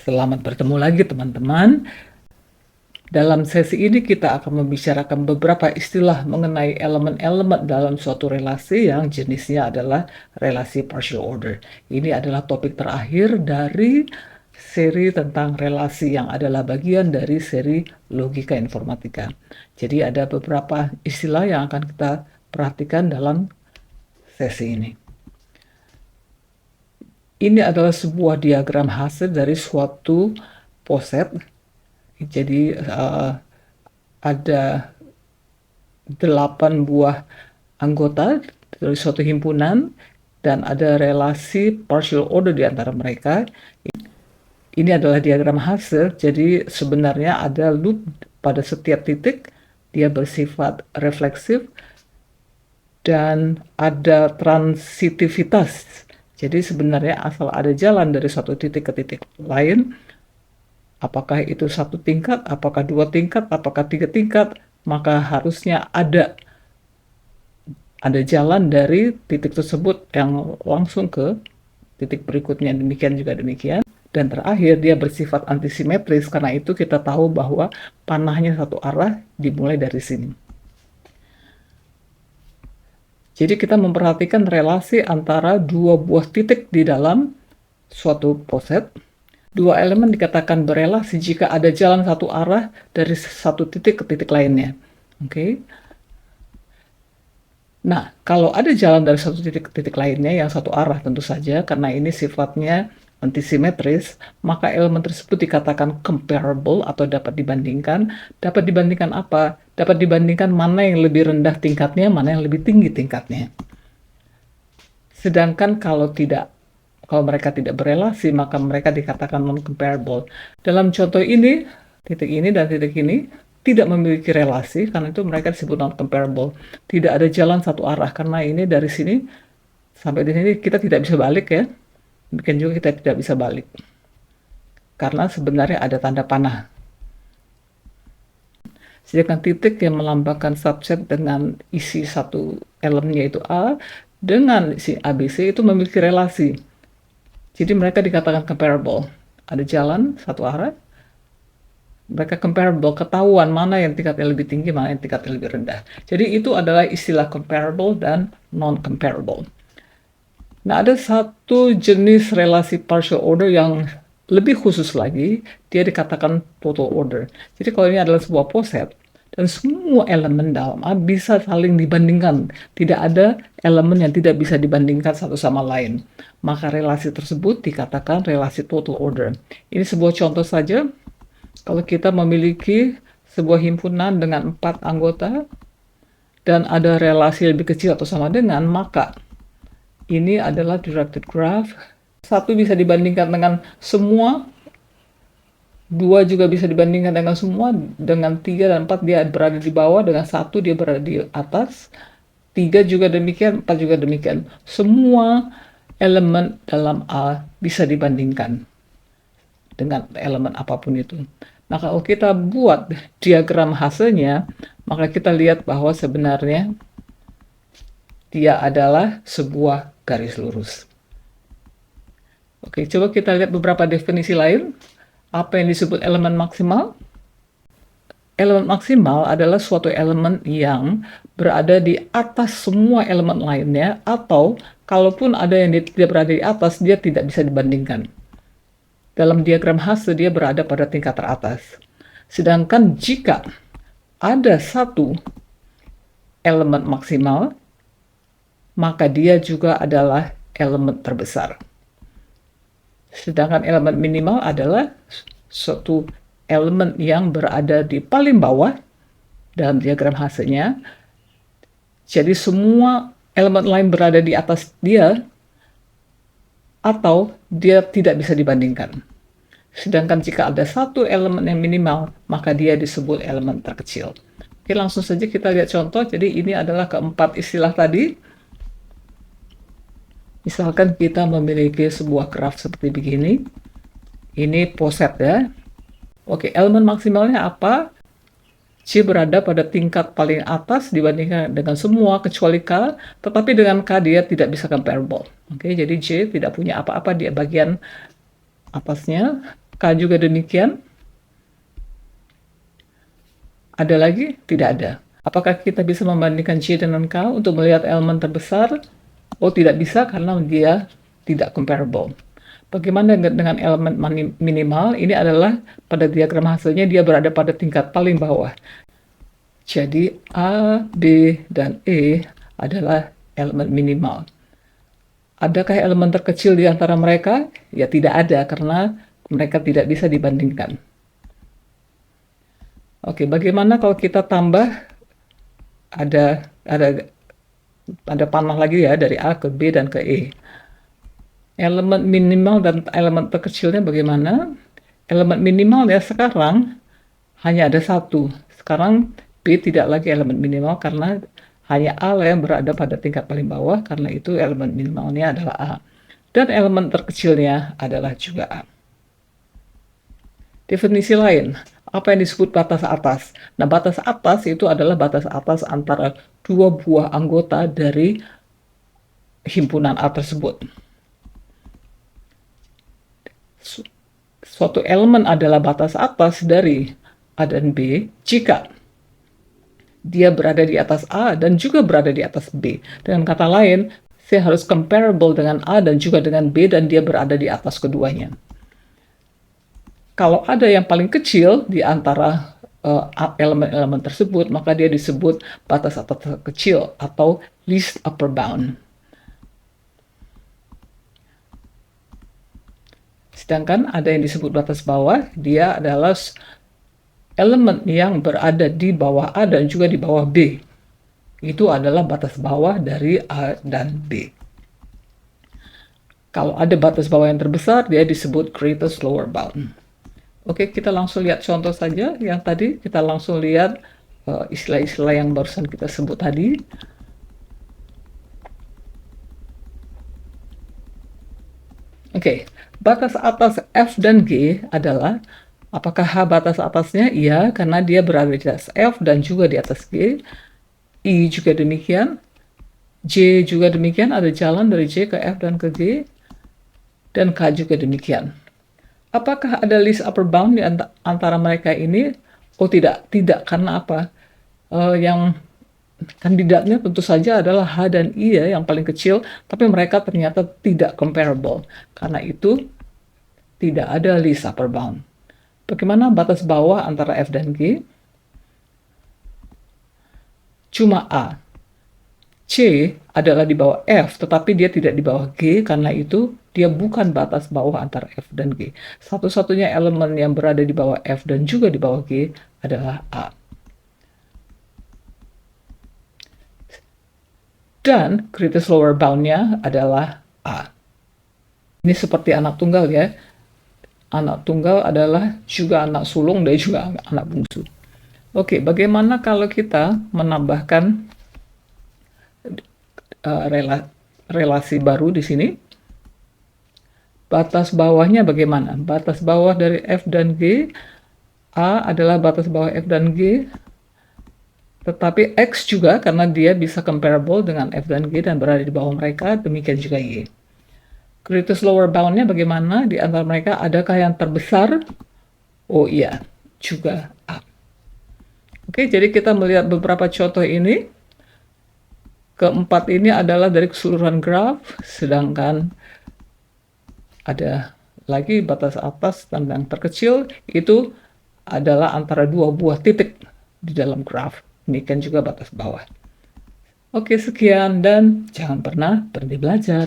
Selamat bertemu lagi teman-teman. Dalam sesi ini kita akan membicarakan beberapa istilah mengenai elemen-elemen dalam suatu relasi yang jenisnya adalah relasi partial order. Ini adalah topik terakhir dari seri tentang relasi yang adalah bagian dari seri logika informatika. Jadi ada beberapa istilah yang akan kita perhatikan dalam sesi ini. Ini adalah sebuah diagram hasil dari suatu poset. Jadi ada 8 buah anggota dari suatu himpunan dan ada relasi partial order di antara mereka. Ini adalah diagram hasil, jadi sebenarnya ada loop pada setiap titik, dia bersifat refleksif dan ada transitivitas. Jadi sebenarnya asal ada jalan dari suatu titik ke titik lain, apakah itu 1 tingkat, apakah 2 tingkat, apakah 3 tingkat, maka harusnya ada jalan dari titik tersebut yang langsung ke titik berikutnya, demikian juga demikian. Dan terakhir dia bersifat antisimetris, karena itu kita tahu bahwa panahnya satu arah dimulai dari sini. Jadi kita memperhatikan relasi antara 2 buah titik di dalam suatu poset. 2 elemen dikatakan berelasi jika ada jalan satu arah dari satu titik ke titik lainnya. Oke. Nah, kalau ada jalan dari satu titik ke titik lainnya yang satu arah tentu saja, karena ini sifatnya antisimetris, maka elemen tersebut dikatakan comparable atau dapat dibandingkan. Dapat dibandingkan apa? Dapat dibandingkan mana yang lebih rendah tingkatnya, mana yang lebih tinggi tingkatnya. Sedangkan kalau mereka tidak berelasi, maka mereka dikatakan non-comparable. Dalam contoh ini, titik ini dan titik ini tidak memiliki relasi, karena itu mereka disebut non-comparable. Tidak ada jalan satu arah, karena ini dari sini sampai di sini kita tidak bisa balik ya. Demikian juga kita tidak bisa balik, karena sebenarnya ada tanda panah. Sedangkan titik yang melambangkan subset dengan isi satu elemennya yaitu A, dengan isi ABC itu memiliki relasi. Jadi mereka dikatakan comparable. Ada jalan satu arah, mereka comparable, ketahuan mana yang tingkatnya lebih tinggi, mana yang tingkatnya lebih rendah. Jadi itu adalah istilah comparable dan non-comparable. Nah, ada satu jenis relasi partial order yang lebih khusus lagi, dia dikatakan total order. Jadi kalau ini adalah sebuah poset, dan semua elemen dalam A bisa saling dibandingkan. Tidak ada elemen yang tidak bisa dibandingkan satu sama lain. Maka relasi tersebut dikatakan relasi total order. Ini sebuah contoh saja. Kalau kita memiliki sebuah himpunan dengan 4 anggota, dan ada relasi lebih kecil atau sama dengan, maka ini adalah directed graph. 1 bisa dibandingkan dengan semua, 2 juga bisa dibandingkan dengan semua, dengan 3 dan 4 dia berada di bawah, dengan 1 dia berada di atas, 3 juga demikian, 4 juga demikian. Semua elemen dalam A bisa dibandingkan dengan elemen apapun itu. Nah, kalau kita buat diagram hasilnya, maka kita lihat bahwa sebenarnya dia adalah sebuah garis lurus. Oke, coba kita lihat beberapa definisi lain. Apa yang disebut elemen maksimal? Elemen maksimal adalah suatu elemen yang berada di atas semua elemen lainnya, atau kalaupun ada yang tidak berada di atas, dia tidak bisa dibandingkan. Dalam diagram hasil, dia berada pada tingkat teratas. Sedangkan jika ada satu elemen maksimal, maka dia juga adalah elemen terbesar. Sedangkan elemen minimal adalah suatu elemen yang berada di paling bawah dalam diagram hasilnya. Jadi semua elemen lain berada di atas dia, atau dia tidak bisa dibandingkan. Sedangkan jika ada satu elemen yang minimal, maka dia disebut elemen terkecil. Oke, langsung saja kita lihat contoh. Jadi ini adalah keempat istilah tadi. Misalkan kita memiliki sebuah graf seperti begini. Ini poset ya. Oke, elemen maksimalnya apa? C berada pada tingkat paling atas dibandingkan dengan semua kecuali K, tetapi dengan K dia tidak bisa comparable. Oke, jadi C tidak punya apa-apa di bagian atasnya, K juga demikian. Ada lagi? Tidak ada. Apakah kita bisa membandingkan J dengan K untuk melihat elemen terbesar? Oh, tidak bisa karena dia tidak comparable. Bagaimana dengan elemen minimal? Ini adalah pada diagram hasilnya dia berada pada tingkat paling bawah. Jadi A, B, dan E adalah elemen minimal. Adakah elemen terkecil di antara mereka? Ya tidak ada karena mereka tidak bisa dibandingkan. Oke, bagaimana kalau kita tambah ada panah lagi ya dari A ke B dan ke E. Elemen minimal dan elemen terkecilnya bagaimana? Elemen minimal ya sekarang hanya ada satu. Sekarang B tidak lagi elemen minimal karena hanya A yang berada pada tingkat paling bawah, karena itu elemen minimalnya adalah A. Dan elemen terkecilnya adalah juga A. Definisi lain, apa yang disebut batas atas? Nah, batas atas itu adalah batas atas antara dua buah anggota dari himpunan A tersebut. Suatu elemen adalah batas atas dari A dan B jika dia berada di atas A dan juga berada di atas B. Dengan kata lain, saya harus comparable dengan A dan juga dengan B dan dia berada di atas keduanya. Kalau ada yang paling kecil di antara elemen-elemen tersebut, maka dia disebut batas atas terkecil atau least upper bound. Sedangkan ada yang disebut batas bawah, dia adalah elemen yang berada di bawah A dan juga di bawah B. Itu adalah batas bawah dari A dan B. Kalau ada batas bawah yang terbesar, dia disebut greatest lower bound. Oke, kita langsung lihat contoh saja. Yang tadi kita langsung lihat istilah-istilah yang barusan kita sebut tadi. Oke, batas atas F dan G adalah, apakah H batas atasnya? Iya, karena dia berada di atas F dan juga di atas G. I juga demikian. J juga demikian, ada jalan dari J ke F dan ke G. Dan K juga demikian. Apakah ada least upper bound di antara mereka ini? Oh tidak, karena apa? Yang kandidatnya tentu saja adalah H dan I ya, yang paling kecil, tapi mereka ternyata tidak comparable. Karena itu tidak ada least upper bound. Bagaimana batas bawah antara F dan G? Cuma A. C adalah di bawah F, tetapi dia tidak di bawah G, karena itu dia bukan batas bawah antara F dan G. Satu-satunya elemen yang berada di bawah F dan juga di bawah G adalah A. Dan greatest lower bound-nya adalah A. Ini seperti anak tunggal ya. Anak tunggal adalah juga anak sulung dan juga anak bungsu. Oke, bagaimana kalau kita menambahkan relasi baru di sini? Batas bawahnya bagaimana? Batas bawah dari F dan G, A adalah batas bawah F dan G, tetapi X juga karena dia bisa comparable dengan F dan G dan berada di bawah mereka, demikian juga Y. Greatest lower bound-nya bagaimana? Di antara mereka adakah yang terbesar? Oh iya, juga A. Oke, jadi kita melihat beberapa contoh ini. Keempat ini adalah dari keseluruhan graf, sedangkan ada lagi batas atas dan yang terkecil itu adalah antara dua buah titik di dalam graf. Demikian juga batas bawah. Oke, sekian dan jangan pernah berhenti belajar.